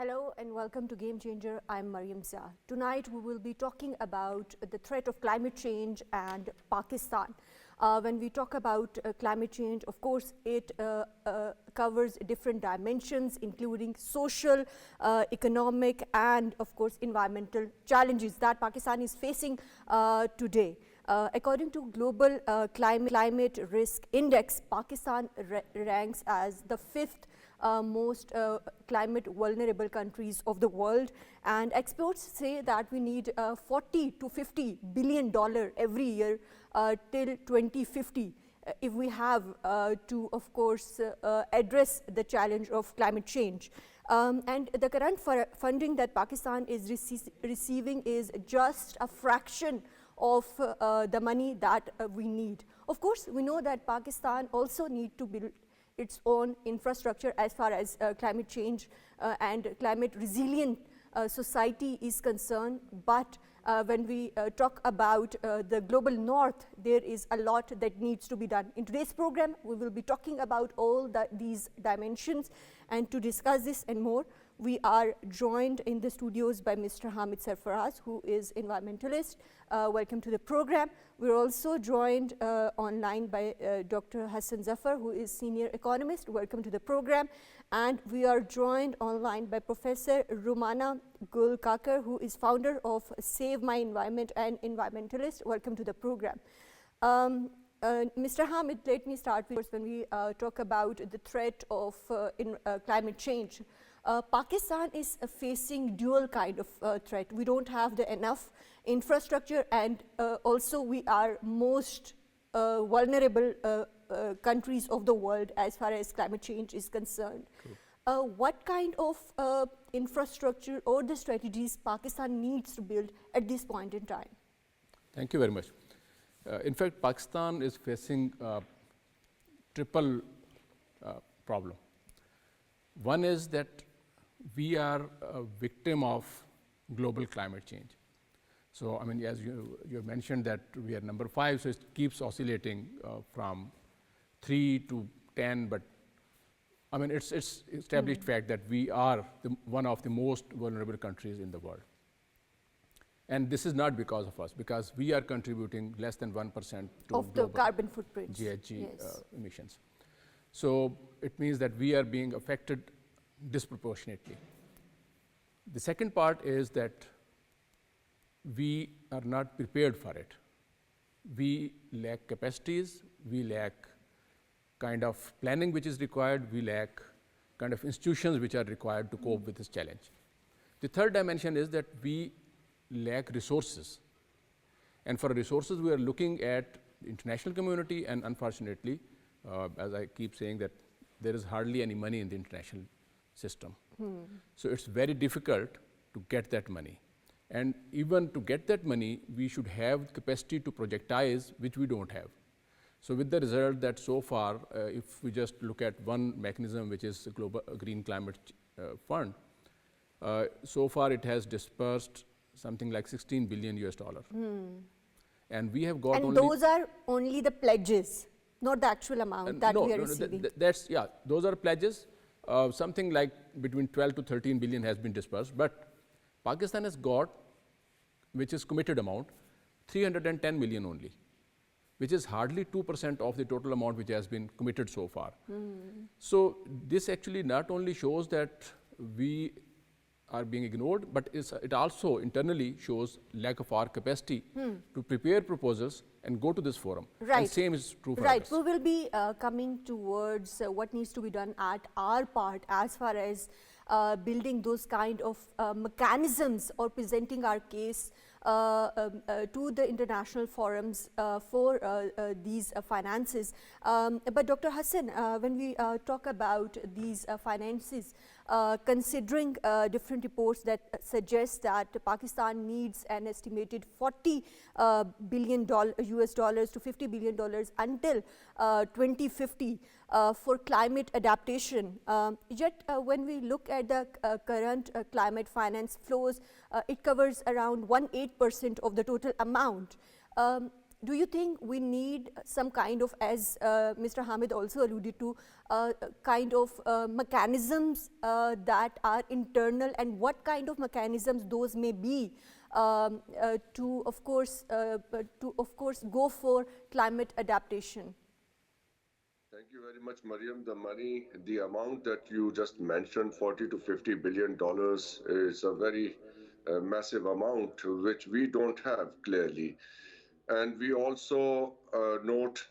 Hello and welcome to Game Changer. I'm Maryam Zia. Tonight we will be talking about the threat of climate change and Pakistan. When we talk about climate change, of course, it covers different dimensions, including social, economic, and of course, environmental challenges that Pakistan is facing today. According to Global Climate Risk Index, Pakistan ranks as the fifth most climate vulnerable countries of the world, and experts say that we need 40 to 50 billion dollar every year till 2050 if we have to, of course, address the challenge of climate change. And the current funding that Pakistan is receiving is just a fraction of the money that we need. Of course, we know that Pakistan also need to build its own infrastructure as far as climate change and climate resilient society is concerned. But when we talk about the global north, there is a lot that needs to be done. In today's program, we will be talking about all these dimensions, and to discuss this and more, we are joined in the studios by Mr. Hamid Sarfraz, who is environmentalist. Welcome to the program. We're also joined online by Dr. Hasan Zafar, who is senior economist. Welcome to the program. And we are joined online by Professor Roomana Kakr, who is founder of Save My Environment and environmentalist. Welcome to the program. Mr. Hamid, let me start with when we talk about the threat of climate change. Pakistan is facing dual kind of threat. We don't have the enough infrastructure, and also we are most vulnerable countries of the world as far as climate change is concerned. What kind of infrastructure or the strategies Pakistan needs to build at this point in time? Thank you very much. In fact, Pakistan is facing a triple problem. One is that we are a victim of global climate change. So, I mean, as you mentioned that we are number 5, so it keeps oscillating from 3 to 10, but I mean, it's established fact that we are one of the most vulnerable countries in the world. And this is not because of us, because we are contributing less than 1% to of the carbon footprint, GHG emissions. So it means that we are being affected disproportionately. The second part is that we are not prepared for it. We lack capacities, we lack kind of planning which is required, we lack kind of institutions which are required to cope with this challenge. The third dimension is that we lack resources. And for resources, we are looking at the international community, and unfortunately, as I keep saying, that there is hardly any money in the international system. So it's very difficult to get that money. And even to get that money, we should have capacity to projectize, which we don't have. So with the result that so far, if we just look at one mechanism, which is the Global Green Climate Fund, so far it has dispersed something like $16 billion US. And we have got and those are only the pledges, not the actual amount that we are receiving. Those are pledges. Something like between 12 to 13 billion has been dispersed, but Pakistan has got, which is committed amount, 310 million only, which is hardly 2% of the total amount which has been committed so far. So this actually not only shows that we are being ignored, but it also internally shows lack of our capacity to prepare proposals and go to this forum. Right. And same is true for others. We will be coming towards what needs to be done at our part as far as building those kind of mechanisms or presenting our case to the international forums for these finances. But Dr. Hasan, when we talk about these finances, considering different reports that suggest that Pakistan needs an estimated $40 billion US dollars to $50 billion until 2050 for climate adaptation. Yet when we look at the current climate finance flows, it covers around 1.8% of the total amount. Do you think we need some kind of, as Mr. Hamid also alluded to, kind of mechanisms that are internal, and what kind of mechanisms those may be to of course go for climate adaptation? Thank you very much, Maryam. The money, the amount that you just mentioned, 40 to 50 billion dollars, is a very massive amount which we don't have clearly. And we also note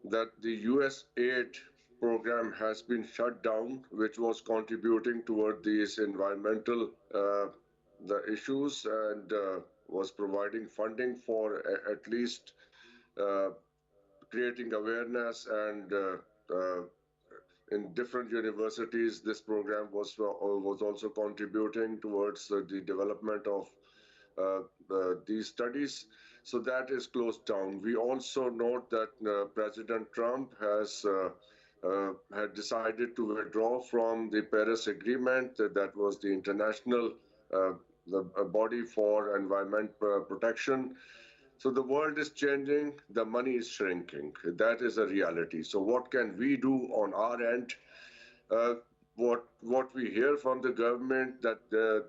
that the US aid program has been shut down, which was contributing toward these environmental the issues, and was providing funding for at least uh, creating awareness, and in different universities this program was also contributing towards the development of these studies. So that is closed down. We also note that President Trump has had decided to withdraw from the Paris Agreement. That was the international the body for environment protection. So the world is changing, the money is shrinking. That is a reality. So what can we do on our end? Uh, what we hear from the government, that the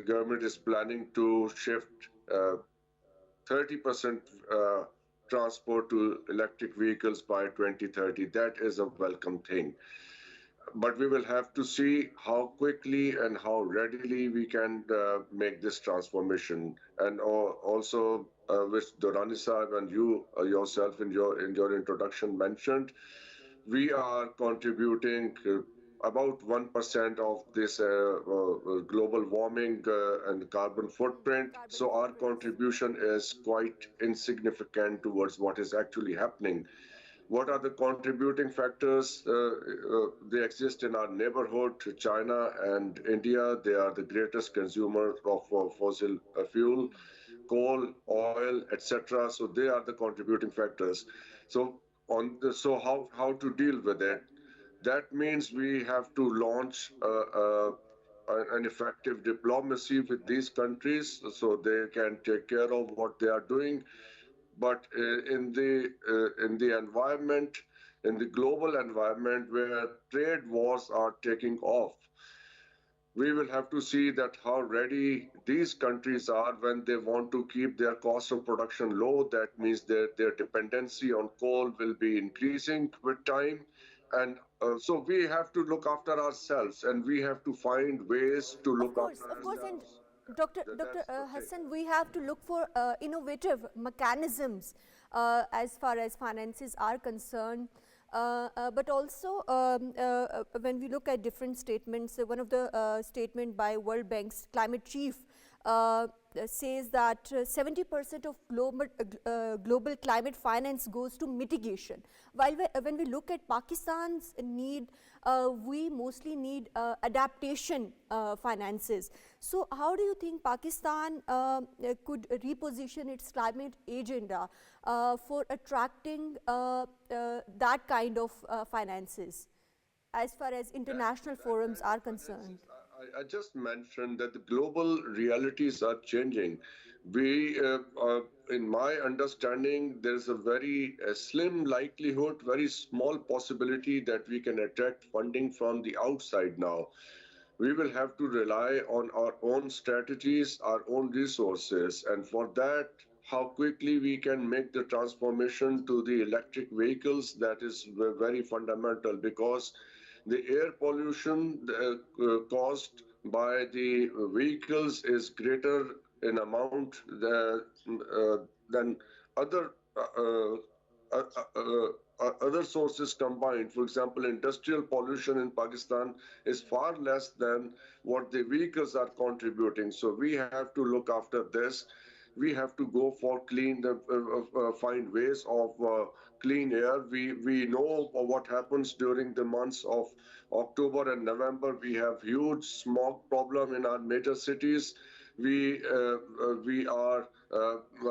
government is planning to shift 30% transport to electric vehicles by 2030. That is a welcome thing. But we will have to see how quickly and how readily we can make this transformation. And also, which Dorani Sahib and you yourself in your introduction mentioned, we are contributing about 1% of this global warming and carbon footprint. Carbon So our footprints. contribution is quite insignificant towards what is actually happening. What are the contributing factors? They exist in our neighborhood, China and India. They are the greatest consumers of fossil fuel, coal, oil, etc. So they are the contributing factors. So how to deal with it? That means we have to launch an effective diplomacy with these countries so they can take care of what they are doing. But in the environment, in the global environment where trade wars are taking off, we will have to see that how ready these countries are when they want to keep their cost of production low. That means their dependency on coal will be increasing with time. And so we have to look after ourselves, and we have to find ways to look after Of course, and ourselves. Dr. That's the thing. Hassan, we have to look for innovative mechanisms as far as finances are concerned. But also, when we look at different statements, one of the statement by World Bank's climate chief says that 70% of global climate finance goes to mitigation. While when we look at Pakistan's need, we mostly need adaptation finances. So how do you think Pakistan could reposition its climate agenda for attracting that kind of finances as far as international forums are concerned? I just mentioned that the global realities are changing. In my understanding, there's a very slim likelihood, very small possibility that we can attract funding from the outside now. We will have to rely on our own strategies, our own resources, and for that, how quickly we can make the transformation to the electric vehicles, that is very fundamental, because the air pollution caused by the vehicles is greater in amount than other other sources combined. For example, industrial pollution in Pakistan is far less than what the vehicles are contributing. So we have to look after this. We have to go for find ways of clean air. We know what happens during the months of October and November. We have huge smog problem in our major cities. We are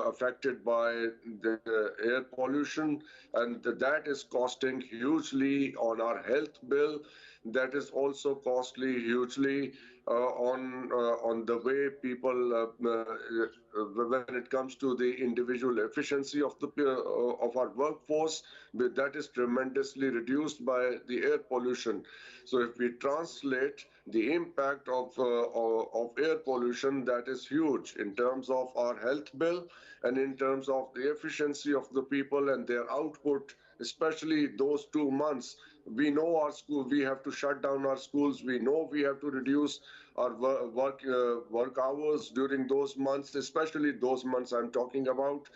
affected by the air pollution, and that is costing hugely on our health bill. That is also costly hugely on the way people when it comes to the individual efficiency of the of our workforce, that is tremendously reduced by the air pollution. So if we translate the impact of air pollution, that is huge in terms of our health bill and in terms of the efficiency of the people and their output, especially those 2 months. We know our school, we have to shut down our schools. We know we have to reduce our work hours during those months, especially those months I'm talking about.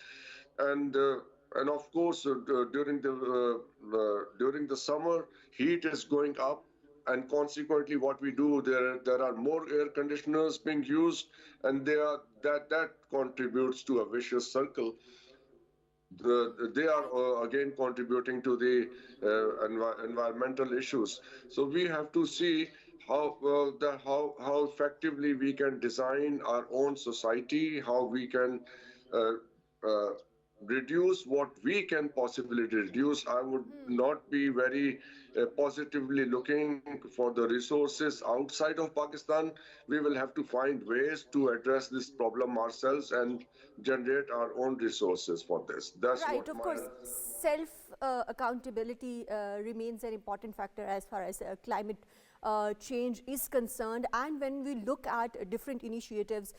And of course, during the summer, heat is going up, and consequently, what we do there are more air conditioners being used, and that contributes to a vicious circle. They are Right. again contributing to the environmental issues. So we have to see how effectively we can design our own society, how we can uh, uh, reduce what we can possibly reduce. I would not be very positively looking for the resources outside of Pakistan. We will have to find ways to address this problem ourselves and generate our own resources for this. That's Right, what of my course, self accountability remains an important factor as far as climate change is concerned. And when we look at different initiatives,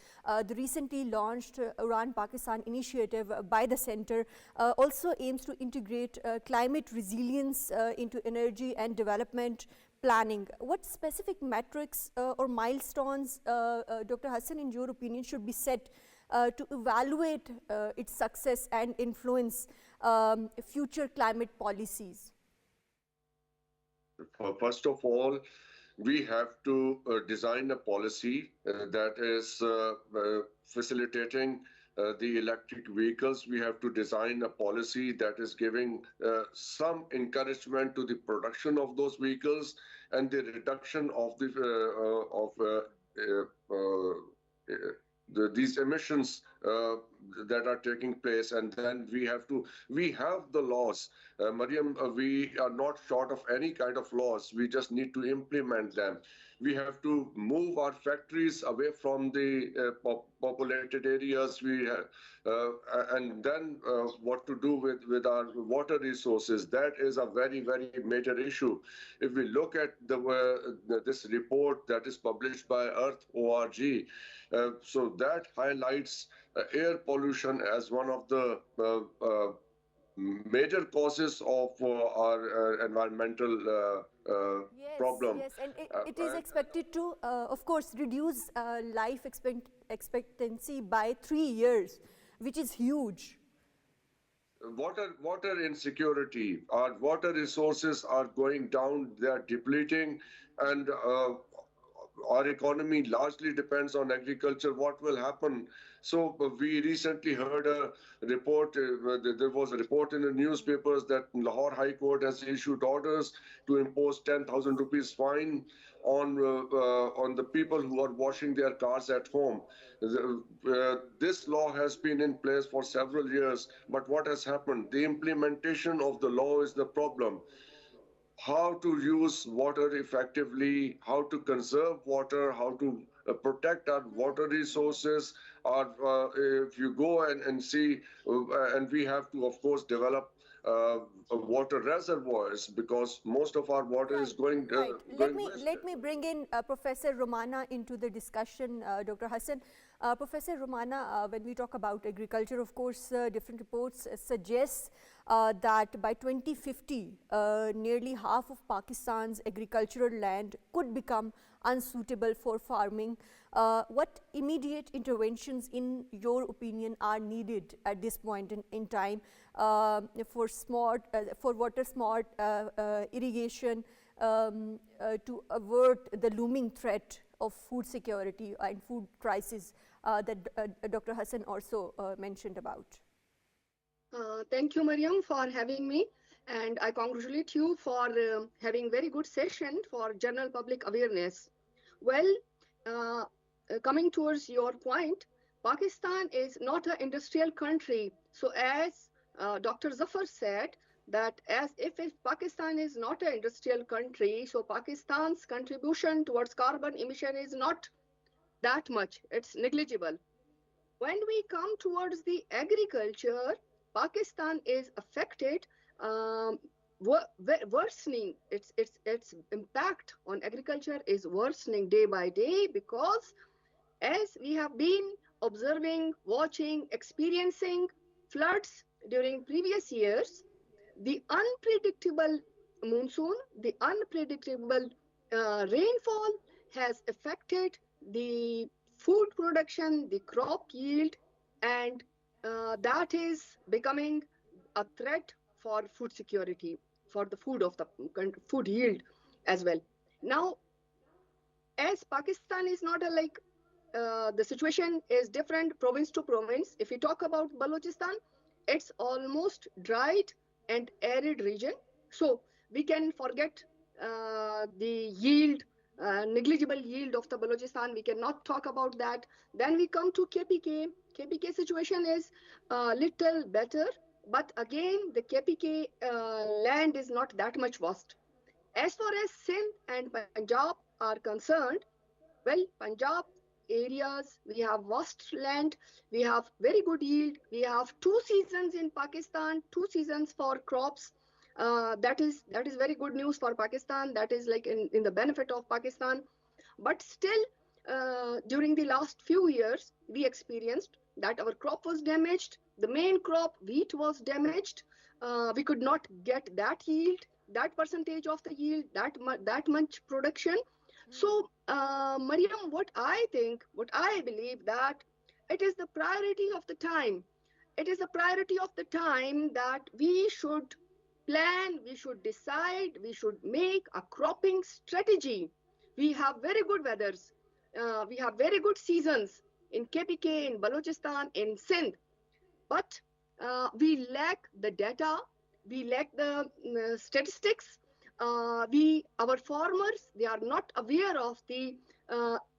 the recently launched Iran Pakistan initiative by the center also aims to integrate climate resilience into energy and development planning. What specific metrics or milestones, Dr. Hasan, in your opinion, should be set to evaluate its success and influence future climate policies? First of all, we have to design a policy that is facilitating the electric vehicles. We have to design a policy that is giving some encouragement to the production of those vehicles and the reduction of these emissions that are taking place. And then we have the laws. Maryam, we are not short of any kind of laws. We just need to implement them. We have to move our factories away from the populated areas. And then what to do with our water resources. That is a very, very major issue. If we look at this report that is published by Earth.org, so that highlights air pollution as one of the major causes of our environmental Yes, problem. yes, and it is expected to, of course, reduce life expectancy by 3 years, which is huge. Water insecurity. Our water resources are going down. They are depleting, and our economy largely depends on agriculture. What will happen? So we recently heard a report. There was a report in the newspapers that Lahore High Court has issued orders to impose 10,000 rupees fine on the people who are washing their cars at home. This law has been in place for several years, but what has happened? The implementation of the law is the problem. How to use water effectively, how to conserve water, how to protect our water resources. If you go and see, and we have to, of course, develop water reservoirs because most of our water is Right, right. going wasted. Let me bring in Professor Roomana into the discussion, Dr. Hasan. Professor Roomana, when we talk about agriculture, of course, different reports suggest that by 2050, nearly half of Pakistan's agricultural land could become unsuitable for farming. What immediate interventions, in your opinion, are needed at this point in time for water smart irrigation to avert the looming threat of food security and food crisis that Dr. Hasan also mentioned about? Thank you, Maryam, for having me. And I congratulate you for having very good session for general public awareness. Well, uh, coming towards your point, Pakistan is not an industrial country. So as Dr. Zafar said, that as if Pakistan is not an industrial country, so Pakistan's contribution towards carbon emission is not that much. It's negligible. When we come towards the agriculture, Pakistan is affected, um, worsening. Its impact on agriculture is worsening day by day because as we have been observing, watching, experiencing floods during previous years, the unpredictable monsoon, the unpredictable rainfall has affected the food production, the crop yield, and that is becoming a threat for food security, for the food of the food yield as well. Now, as Pakistan is not a like the situation is different province to province. If we talk about Balochistan, it's almost dried and arid region. So we can forget the yield, negligible yield of the Balochistan. We cannot talk about that. Then we come to KPK. KPK situation is a little better, but again, the KPK land is not that much vast. As far as Sindh and Punjab are concerned, well, Punjab areas, we have vast land, we have very good yield, we have 2 seasons in Pakistan, 2 seasons for crops. That is very good news for Pakistan. That is like in the benefit of Pakistan. But still, during the last few years, we experienced that our crop was damaged. The main crop, wheat, was damaged. We could not get that yield, that percentage of the yield, that much production. So, Mariam, what I think, what I believe that it is the priority of the time. It is a priority of the time that we should plan, we should decide, we should make a cropping strategy. We have very good weathers. We have very good seasons in KPK, in Balochistan, in Sindh. But we lack the data, we lack the statistics. Our farmers, they are not aware of the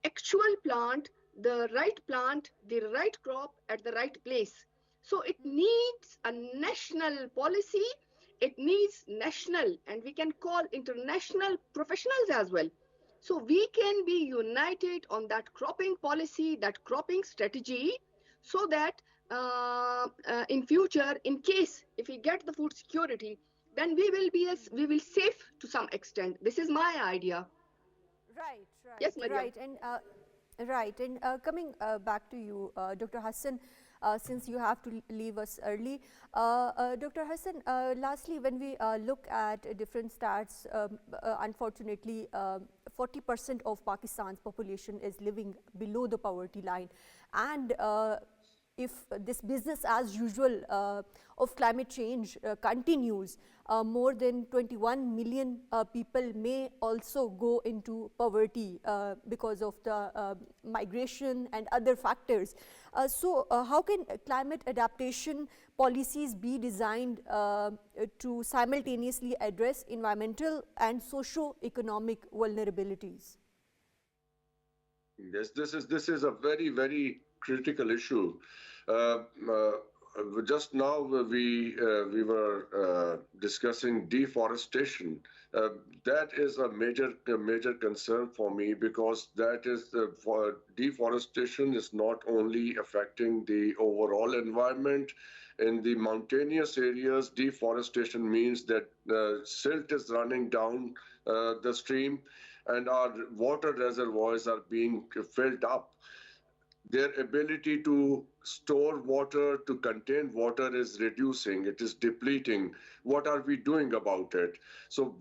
actual plant, the right crop at the right place. So it needs a national policy. It needs national, and we can call international professionals as well. So we can be united on that cropping policy, that cropping strategy, so that in future, in case if we get the food security, then we will safe to some extent. This is my idea. Right, Yes, right, Mariam. right. And coming back to you, Dr. Hassan, since you have to leave us early. Dr. Hassan, lastly, when we look at different stats, unfortunately, 40% of Pakistan's population is living below the poverty line. And if this business as usual of climate change continues, more than 21 million people may also go into poverty because of the migration and other factors. So how can climate adaptation policies be designed to simultaneously address environmental and socio-economic vulnerabilities? Yes, this is a very critical issue. Uh, uh, just now we were discussing deforestation. That is a major concern for me, because that is for deforestation is not only affecting the overall environment. In the mountainous areas, deforestation means that silt is running down the stream, and our water reservoirs are being filled up. Their ability to store water, to contain water, is reducing. It is depleting. What are we doing about it? So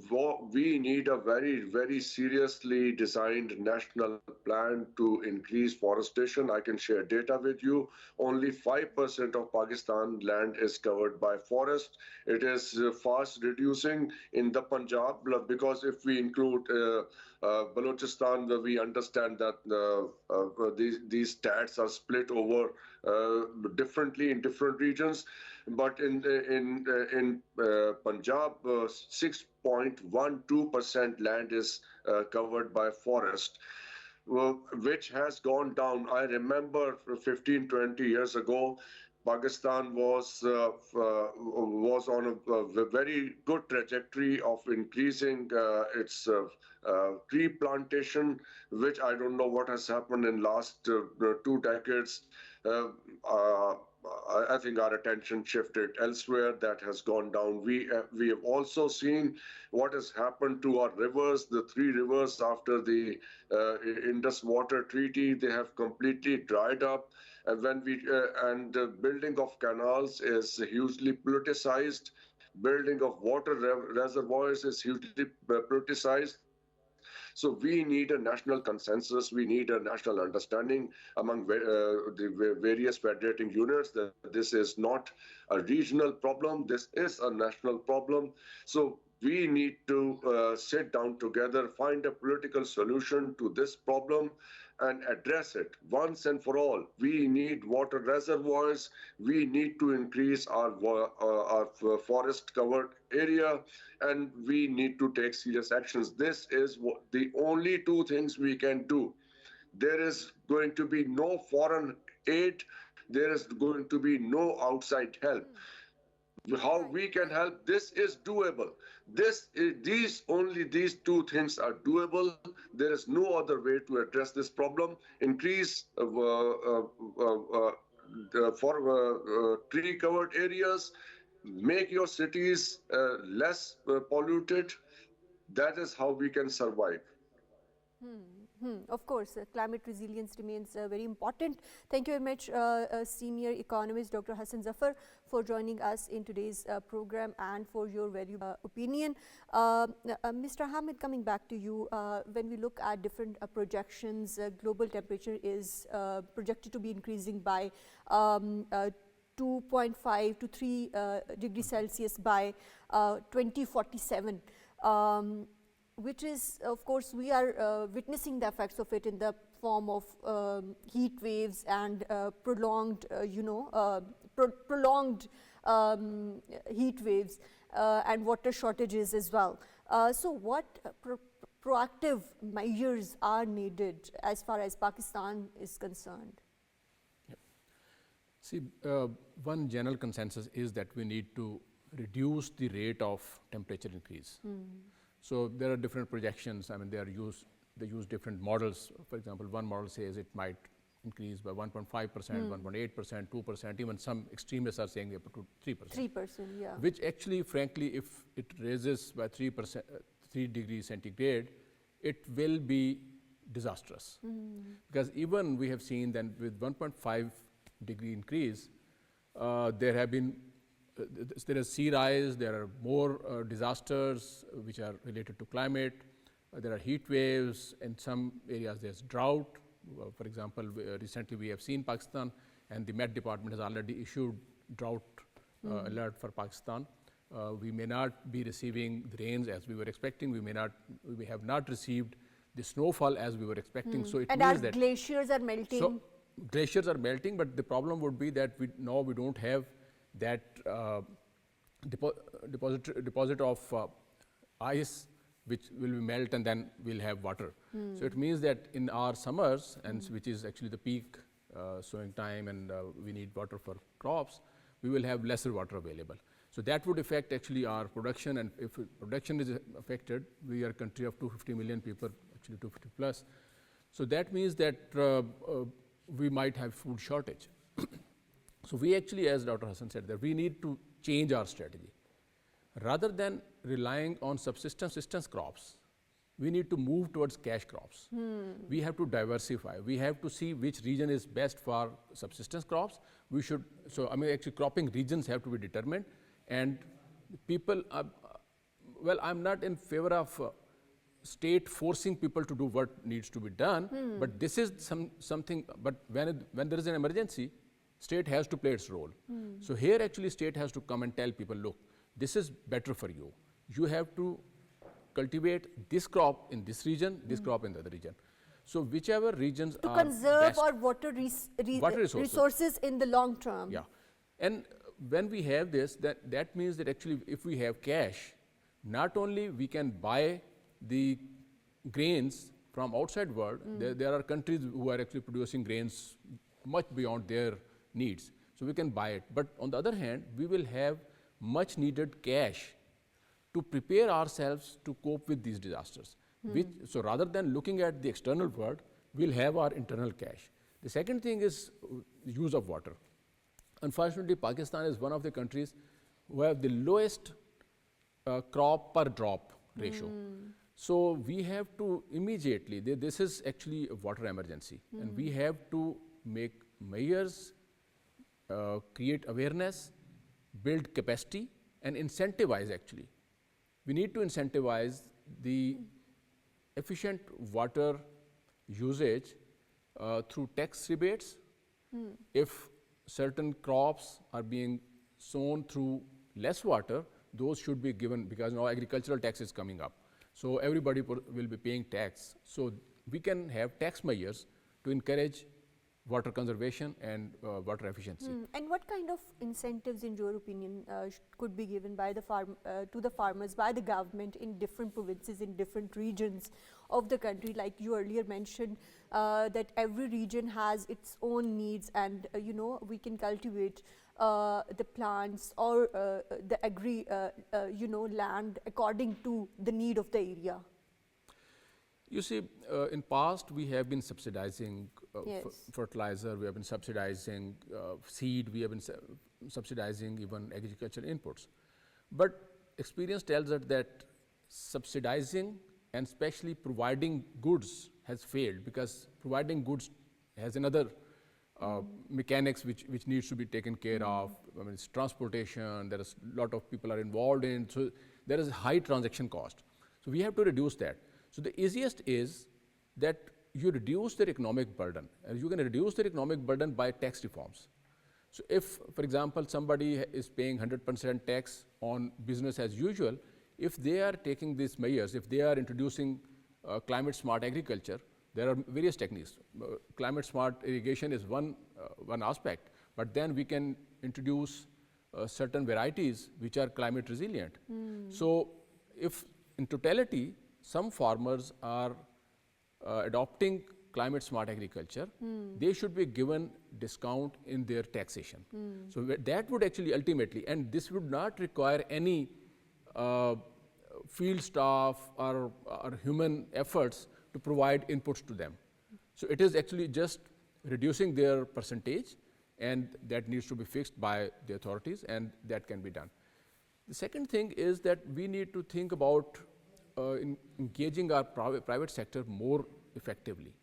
we need a very seriously designed national plan to increase forestation. I can share data with you. Only 5% of Pakistan land is covered by forest. It is fast reducing in the Punjab, because if we include Balochistan, we understand that these stats are split over differently in different regions. But in Punjab, 6.12% land is covered by forest, which has gone down. I remember 15, 20 years ago, Pakistan was on a very good trajectory of increasing its tree plantation, which I don't know what has happened in last 2 decades. Uh, uh, I think our attention shifted elsewhere. That has gone down. We have also seen what has happened to our rivers. The three rivers after the Indus Water Treaty, they have completely dried up. And building of canals is hugely politicized. Building of water reservoirs is hugely politicized. So we need a national consensus. We need a national understanding among the various federating units that this is not a regional problem. This is a national problem. So we need to sit down together, find a political solution to this problem and address it once and for all. We need water reservoirs. We need to increase our forest covered area, and we need to take serious actions. This is the only two things we can do. There is going to be no foreign aid. There is going to be no outside help. How we can help, this is doable. These two things are doable. There is no other way to address this problem. Increase for tree covered areas, make your cities less polluted. That is how we can survive. Of course, climate resilience remains very important. Thank you very much, senior economist Dr. Hasan Zafar, for joining us in today's program and for your valuable opinion. Mr. Hamid, coming back to you, when we look at different projections, global temperature is projected to be increasing by 2.5 to 3 degrees Celsius by 2047. Which is, of course, we are witnessing the effects of it in the form of heat waves and prolonged heat waves and water shortages as well. So what proactive measures are needed as far as Pakistan is concerned? Yep. See, one general consensus is that we need to reduce the rate of temperature increase. So there are different projections. I mean, they use different models. For example, one model says it might increase by 1.5%, 1.8%, 2%, even some extremists are saying up to 3%. 3%, yeah. Which actually, frankly, if it raises by 3 degrees centigrade, it will be disastrous. Because even we have seen that with 1.5 degree increase, there is sea rise, there are more disasters which are related to climate, there are heat waves, in some areas there's drought. For example, recently we have seen Pakistan, and the Met Department has already issued drought alert for Pakistan. We may not be receiving the rains as we were expecting, we have not received the snowfall as we were expecting. So it and means our that glaciers are melting. So glaciers are melting, but the problem would be that we don't have that deposit of ice which will melt and then we'll have water. So it means that in our summers, and which is actually the peak sowing time, and we need water for crops, we will have lesser water available. So that would affect actually our production, and if production is affected, we are a country of 250 million people, actually 250 plus. So that means that we might have food shortage. So we actually, as Dr. Hasan said, that we need to change our strategy. Rather than relying on subsistence crops, we need to move towards cash crops. We have to diversify. We have to see which region is best for subsistence crops. Actually cropping regions have to be determined. And people, I'm not in favor of state forcing people to do what needs to be done, but this is something, but when there is an emergency, state has to play its role. So here actually state has to come and tell people, look, this is better for you. You have to cultivate this crop in this region, this crop in the other region. So whichever regions to are conserve best, our water resources in the long term. Yeah, and when we have this, that means that actually if we have cash, not only we can buy the grains from outside world, there are countries who are actually producing grains much beyond their needs. so we can buy it. But on the other hand, we will have much needed cash to prepare ourselves to cope with these disasters. So rather than looking at the external world, we'll have our internal cash. The second thing is use of water. Unfortunately, Pakistan is one of the countries who have the lowest crop per drop ratio. So we have to immediately, this is actually a water emergency, and we have to make measures, create awareness, build capacity, and incentivize actually. We need to incentivize the efficient water usage through tax rebates. If certain crops are being sown through less water, those should be given, because now agricultural tax is coming up. So everybody will be paying tax. So we can have tax measures to encourage water conservation and water efficiency. And what kind of incentives, in your opinion, could be given by the to the farmers by the government in different provinces, in different regions of the country? Like you earlier mentioned, that every region has its own needs, and we can cultivate the plants or the land according to the need of the area. You see, in past we have been subsidizing fertilizer, we have been subsidizing seed, we have been subsidizing even agricultural inputs. But experience tells us that subsidizing and especially providing goods has failed, because providing goods has another mechanics which needs to be taken care of. I mean, it's transportation, there is a lot of people are involved in, so there is high transaction cost. So we have to reduce that. So the easiest is that you reduce their economic burden, and you can reduce their economic burden by tax reforms. So if, for example, somebody is paying 100% tax on business as usual, if they are taking these measures, if they are introducing climate smart agriculture, there are various techniques. Climate smart irrigation is one aspect, but then we can introduce certain varieties which are climate resilient. So if in totality, some farmers are adopting climate smart agriculture, they should be given discount in their taxation. So that would actually ultimately, and this would not require any field staff or human efforts to provide inputs to them. So it is actually just reducing their percentage, and that needs to be fixed by the authorities, and that can be done. The second thing is that we need to think about engaging our private sector more effectively,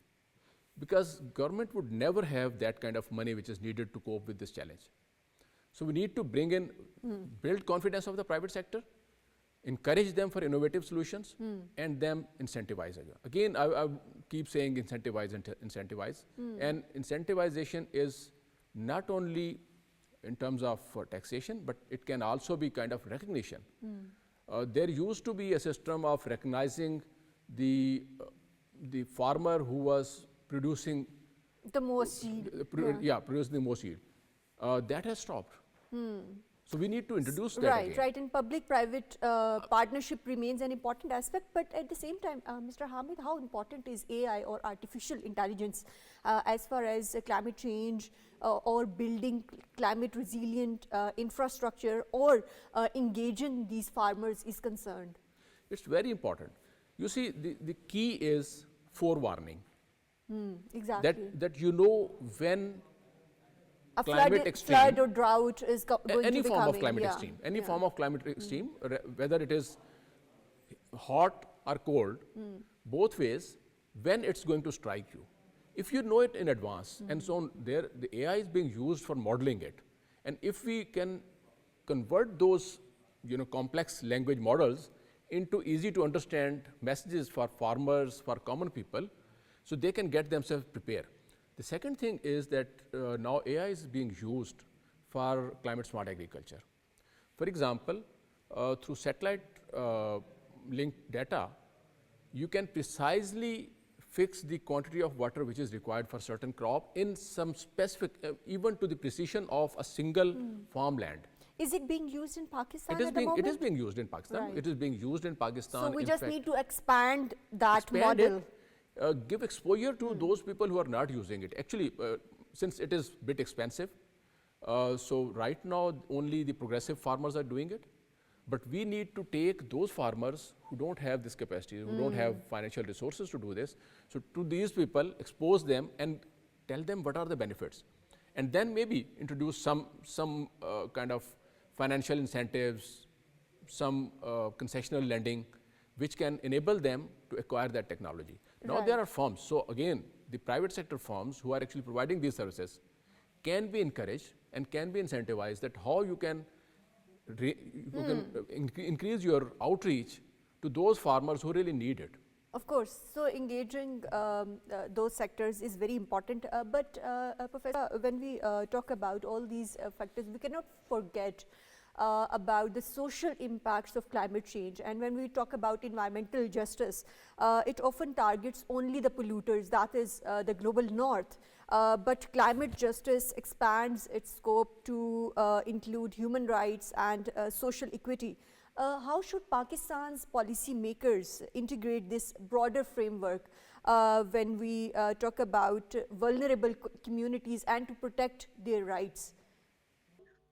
because government would never have that kind of money which is needed to cope with this challenge. So we need to bring in, build confidence of the private sector, encourage them for innovative solutions, and then incentivize. Again, I keep saying incentivize and incentivize. And incentivization is not only in terms of taxation, but it can also be kind of recognition. There used to be a system of recognizing the farmer who was producing the most yield. Producing the most yield. That has stopped. So we need to introduce that again. Right. And public-private partnership remains an important aspect. But at the same time, Mr. Hamid, how important is AI or artificial intelligence as far as climate change or building climate resilient infrastructure or engaging these farmers is concerned? It's very important. You see, the key is forewarning. Exactly. That you know when a climate extreme, flood or drought is going to be any form coming. of climate extreme, any form of climate extreme, whether it is hot or cold, both ways, when it's going to strike you. If you know it in advance, and so on, the AI is being used for modeling it, and if we can convert those complex language models into easy to understand messages for farmers, for common people, so they can get themselves prepared. The second thing is that now AI is being used for climate smart agriculture. For example, through satellite linked data, you can precisely fix the quantity of water which is required for certain crop in some specific, even to the precision of a single farmland. Is it being used in Pakistan It is at the moment? It is being used in Pakistan. Right. It is being used in Pakistan. So we in just fact, need to expand that expand model. it, give exposure to those people who are not using it. Actually, since it is a bit expensive, So right now, only the progressive farmers are doing it. But we need to take those farmers who don't have this capacity, who don't have financial resources to do this. So to these people, expose them and tell them what are the benefits. And then maybe introduce some kind of financial incentives, some concessional lending, which can enable them to acquire that technology. Now there are firms. So again, the private sector firms who are actually providing these services can be encouraged and can be incentivized that how you can increase your outreach to those farmers who really need it. Of course, so engaging those sectors is very important. Professor, when we talk about all these factors, we cannot forget about the social impacts of climate change. And when we talk about environmental justice, it often targets only the polluters, that is the global north. But climate justice expands its scope to include human rights and social equity. How should Pakistan's policymakers integrate this broader framework when we talk about vulnerable communities and to protect their rights?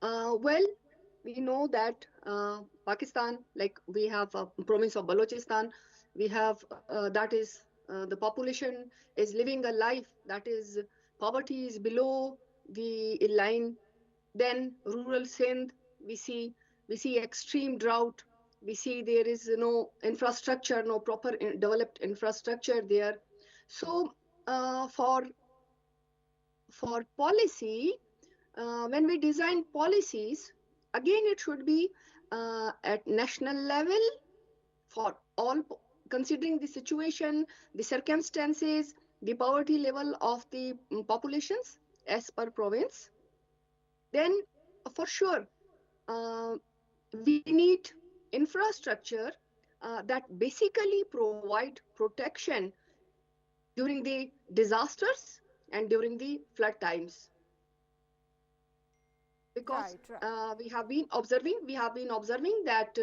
Well, we know that Pakistan, like we have a province of Balochistan, we have that is the population is living a life that is poverty is below the line. Then rural Sindh, we see extreme drought. We see there is no infrastructure, no proper developed infrastructure there. So for policy, when we design policies, again it should be at national level for all, considering the situation, the circumstances, the poverty level of the populations as per province. Then for sure, we need infrastructure that basically provide protection during the disasters and during the flood times. Because we have been observing that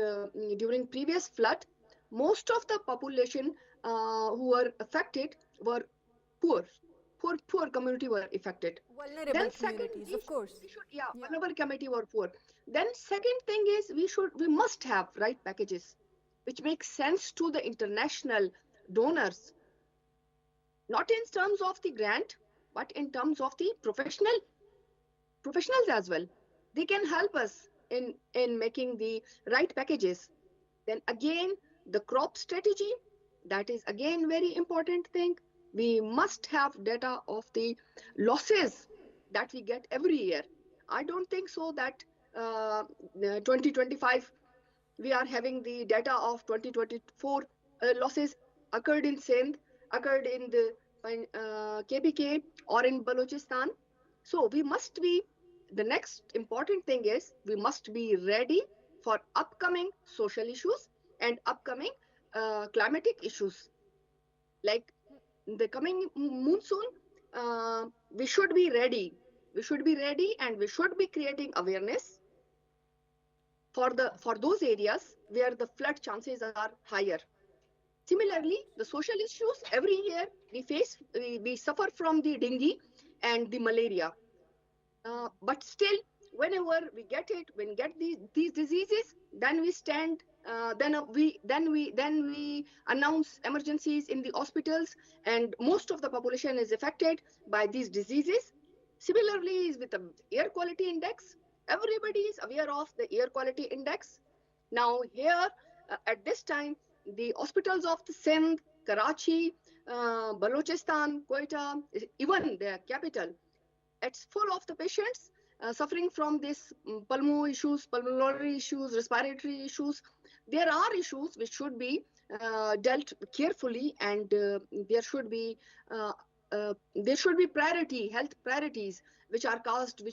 during previous flood, most of the population who were affected were poor community were affected. Vulnerable Then communities, of course. Vulnerable community were poor. Then second thing is we must have right packages, which make sense to the international donors, not in terms of the grant, but in terms of the professionals as well. They can help us in making the right packages. Then again, the crop strategy, that is again very important thing. We must have data of the losses that we get every year. I don't think so that 2025 we are having the data of 2024 losses occurred in Sindh, occurred in the KBK or in Balochistan. So we must be, the next important thing is we must be ready for upcoming social issues and upcoming climatic issues. Like the coming monsoon, we should be ready. We should be ready and we should be creating awareness for those areas where the flood chances are higher. Similarly, the social issues, every year we suffer from the dengue and the malaria. But still, whenever we get these diseases, then we stand. Then we announce emergencies in the hospitals, and most of the population is affected by these diseases. Similarly, is with the air quality index. Everybody is aware of the air quality index. Now here, at this time, the hospitals of the Sindh, Karachi, Balochistan, Quetta, even the capital, it's full of the patients suffering from this pulmonary issues, respiratory issues. There are issues which should be dealt carefully, and there should be health priorities which are caused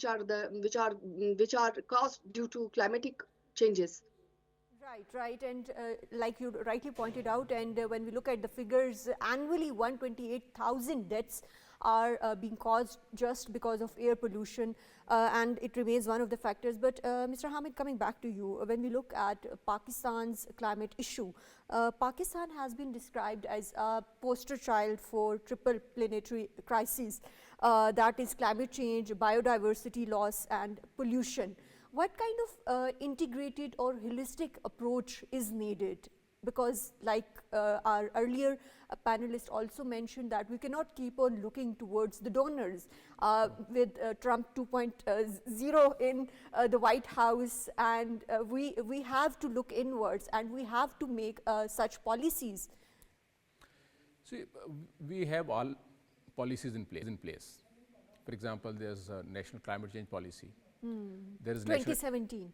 due to climatic changes. Right. And like you rightly pointed out, and when we look at the figures, annually 128,000 deaths are being caused just because of air pollution, and it remains one of the factors. But Mr. Hamid, coming back to you, when we look at Pakistan's climate issue, Pakistan has been described as a poster child for triple planetary crises, that is climate change, biodiversity loss and pollution. What kind of integrated or holistic approach is needed? Because like our earlier panelist also mentioned, that we cannot keep on looking towards the donors with Trump 2.0 in the White House, and we have to look inwards and we have to make such policies. See, we have all policies in place. For example, there's a national climate change policy. There is 2017.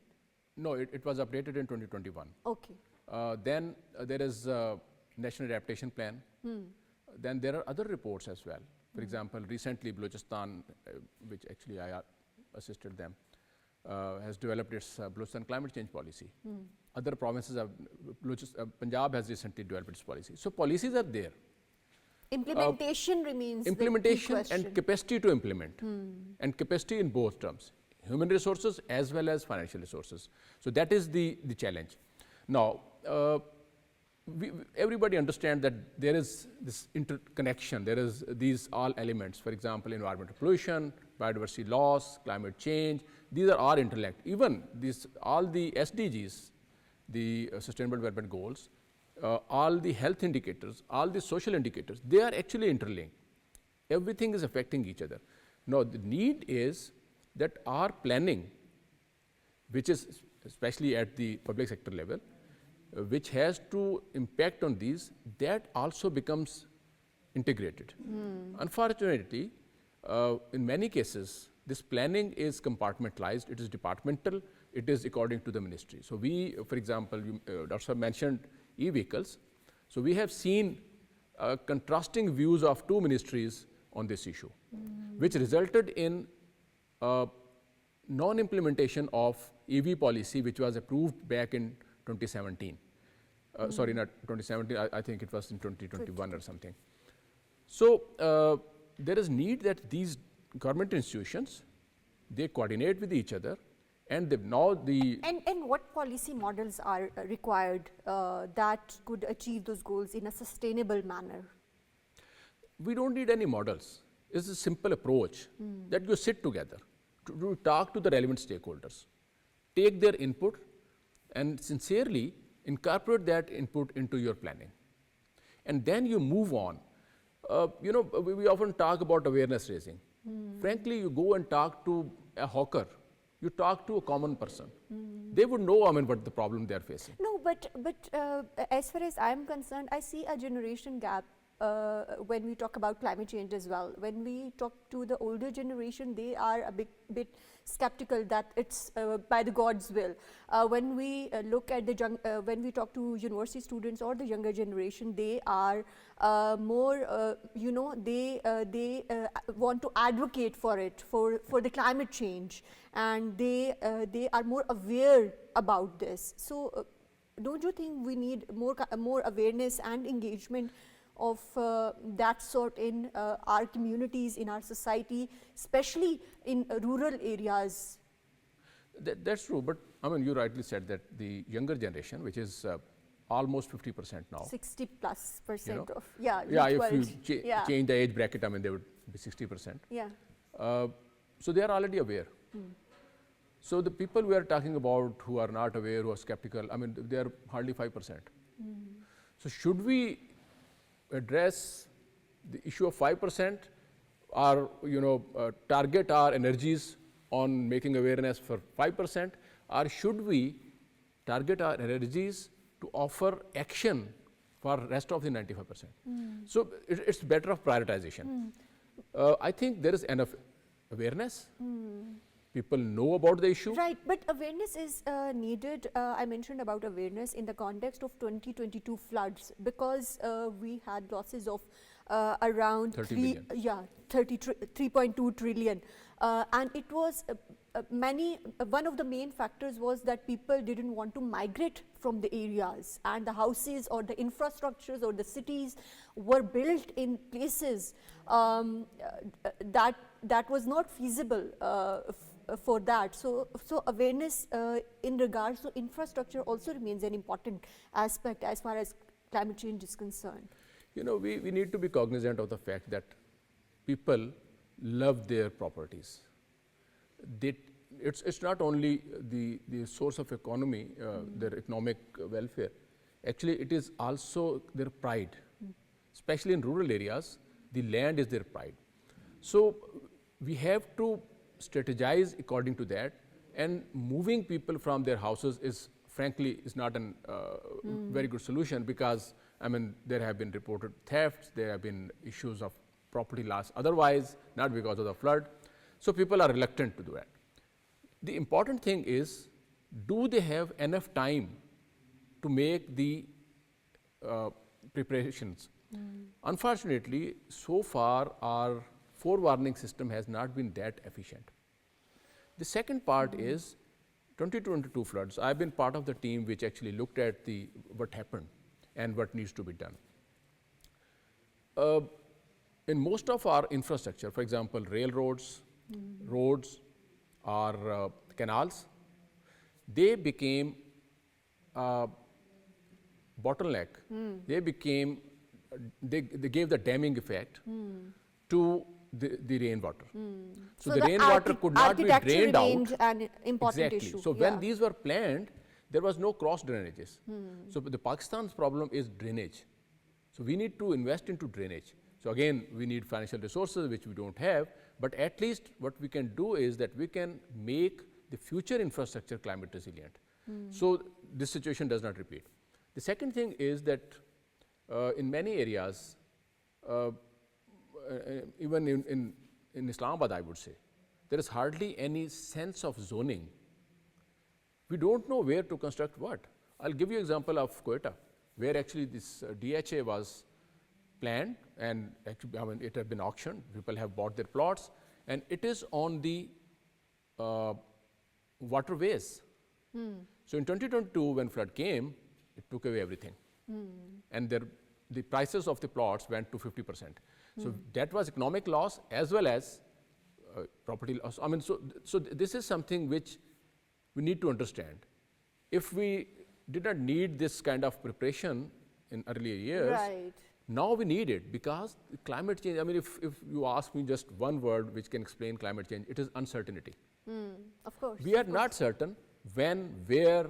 No, it was updated in 2021. Okay. Then there is a National Adaptation Plan. Then there are other reports as well. For example, recently Balochistan, which actually I assisted them, has developed its Balochistan climate change policy. Other provinces have, Punjab has recently developed its policy. So policies are there. Implementation remains implementation the key question. and capacity to implement, and capacity in both terms, human resources as well as financial resources. So that is the challenge. Now, everybody understands that there is this interconnection, there is these all elements, for example, environmental pollution, biodiversity loss, climate change, these are all interlinked. Even these, all the SDGs, the Sustainable Development Goals, all the health indicators, all the social indicators, they are actually interlinked. Everything is affecting each other. Now, the need is that our planning, which is especially at the public sector level, which has to impact on these, that also becomes integrated. Unfortunately, in many cases, this planning is compartmentalized, it is departmental, it is according to the ministry. So we, for example, Dr. Sir mentioned e-vehicles. So we have seen contrasting views of two ministries on this issue, which resulted in non-implementation of EV policy, which was approved back in 2017. Sorry, not 2017, I think it was in 2021 or something. So there is need that these government institutions, they coordinate with each other, and now the... And what policy models are required that could achieve those goals in a sustainable manner? We don't need any models. It's a simple approach that you sit together, to talk to the relevant stakeholders, take their input, and sincerely incorporate that input into your planning. And then you move on. You know, we often talk about awareness raising. Frankly, you go and talk to a hawker, you talk to a common person. They would know, I mean, what the problem they are facing. No, but as far as I'm concerned, I see a generation gap when we talk about climate change as well. When we talk to the older generation, they are a bit skeptical that it's by the God's will. When we look at the when we talk to university students or the younger generation, they are more, you know, they want to advocate for it, for the climate change, and they are more aware about this. So don't you think we need more awareness and engagement of that sort in our communities, in our society, especially in rural areas? That's true, but I mean, you rightly said that the younger generation, which is almost 50% now. 60+% you know, of, yeah. If you change the age bracket, I mean, they would be 60%. Yeah. So they are already aware. So the people we are talking about who are not aware, who are skeptical, I mean, they are hardly 5%. So should we address the issue of 5%, or target our energies on making awareness for 5%, or should we target our energies to offer action for rest of the 95%? So it's better of prioritization. I think there is enough awareness, people know about the issue. Right, but awareness is needed. I mentioned about awareness in the context of 2022 floods, because we had losses of around 30 billion. 3.2 trillion, and it was one of the main factors was that people didn't want to migrate from the areas, and the houses or the infrastructures or the cities were built in places that was not feasible for that. So awareness in regards to infrastructure also remains an important aspect as far as climate change is concerned. You know, we need to be cognizant of the fact that people love their properties. It's not only the source of economy, their economic welfare. Actually, it is also their pride. Especially in rural areas, the land is their pride. So we have to strategize according to that, and moving people from their houses is frankly is not a very good solution, because I mean there have been reported thefts, there have been issues of property loss otherwise, not because of the flood. So people are reluctant to do that. The important thing is, do they have enough time to make the preparations? Unfortunately, so far our forewarning system has not been that efficient. The second part is 2022 floods. I've been part of the team which actually looked at what happened and what needs to be done. In most of our infrastructure, for example, railroads, roads, or canals, they became bottleneck. They gave the damming effect to the rainwater. So the rainwater could not be drained out. An important Exactly. issue. So when these were planned, there was no cross drainages. So the Pakistan's problem is drainage. So we need to invest into drainage. So again, we need financial resources, which we don't have, but at least what we can do is that we can make the future infrastructure climate resilient. So this situation does not repeat. The second thing is that in many areas, even in Islamabad, I would say, there is hardly any sense of zoning. We don't know where to construct what. I'll give you an example of Quetta, where actually this DHA was planned, and actually, I mean, it had been auctioned. People have bought their plots, and it is on the waterways. So in 2022, when flood came, it took away everything, and the prices of the plots went to 50%. So that was economic loss as well as property loss. I mean, so this is something which we need to understand. If we did not need this kind of preparation in earlier years, Right. now we need it, because climate change, I mean, if you ask me just one word which can explain climate change, it is uncertainty. Of course. We are not certain when, where,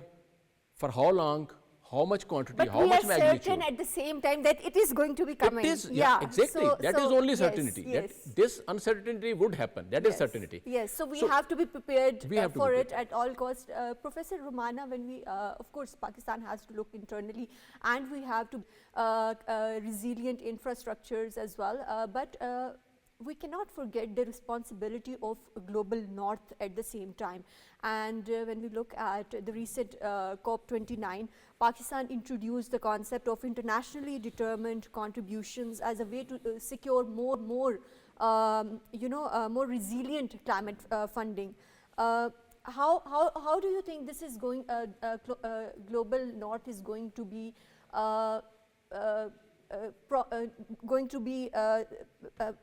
for how long, how much quantity, But how we much are magnitude. certain at the same time that it is going to be coming. It is, yeah, exactly. That is only yes, certainty. Yes. That this uncertainty would happen. That is certainty. Yes, so we So have to be prepared we have to for be it at all costs. Professor Roomana, when we, of course, Pakistan has to look internally, and we have to resilient infrastructures as well. But we cannot forget the responsibility of global north at the same time. And when we look at the recent COP29, Pakistan introduced the concept of internationally determined contributions as a way to secure more resilient climate funding. How do you think this is going? Global North is going to be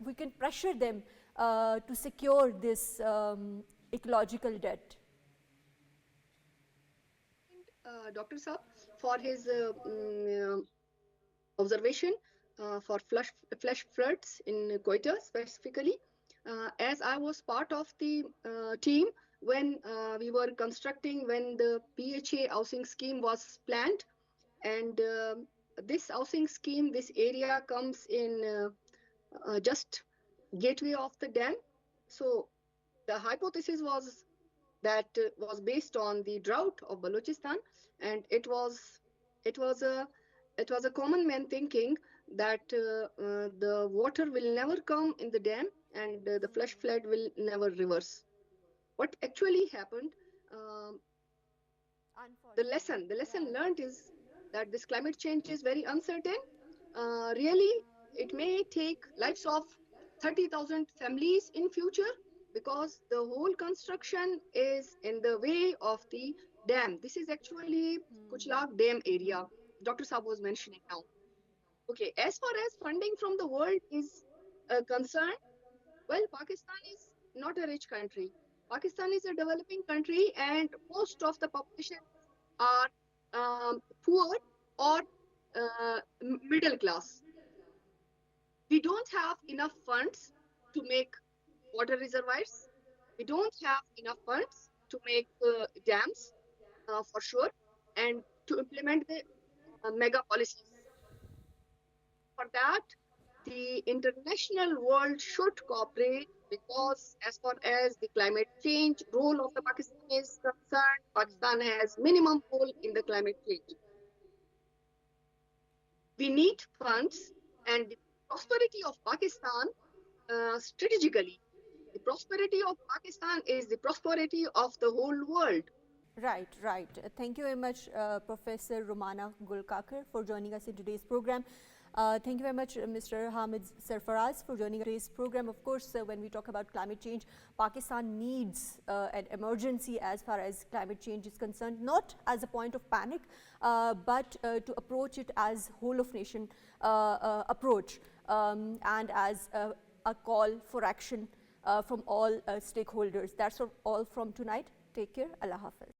we can pressure them to secure this ecological debt. Dr. Saab, for his observation for flash floods in Quetta specifically. As I was part of the team when we were constructing, when the PHA housing scheme was planned, and this housing scheme, this area comes in just gateway of the dam. So the hypothesis was that was based on the drought of Balochistan, and it was a common man thinking that the water will never come in the dam, and the flash flood will never reverse. what actually happened. The lesson learned is that this climate change is very uncertain. Really, it may take lives of 30,000 families in future because the whole construction is in the way of the dam. This is actually Kuchlak Dam area. Dr. Saab was mentioning now. Okay, as far as funding from the world is concerned, well, Pakistan is not a rich country. Pakistan is a developing country, and most of the population are poor or middle class. We don't have enough funds to make water reservoirs. We don't have enough funds to make dams for sure, and to implement the mega policies. For that, the international world should cooperate because as far as the climate change role of the Pakistan is concerned, Pakistan has minimum role in the climate change. We need funds and the prosperity of Pakistan strategically. The prosperity of Pakistan is the prosperity of the whole world. Right, right. Thank you very much, Professor Roomana Kakr, for joining us in today's program. Thank you very much, Mr. Hamid Sarfraz, for joining today's program. Of course, when we talk about climate change, Pakistan needs an emergency as far as climate change is concerned, not as a point of panic, but to approach it as whole of nation approach and as a call for action from all stakeholders. That's all from tonight. Take care. Allah Hafiz.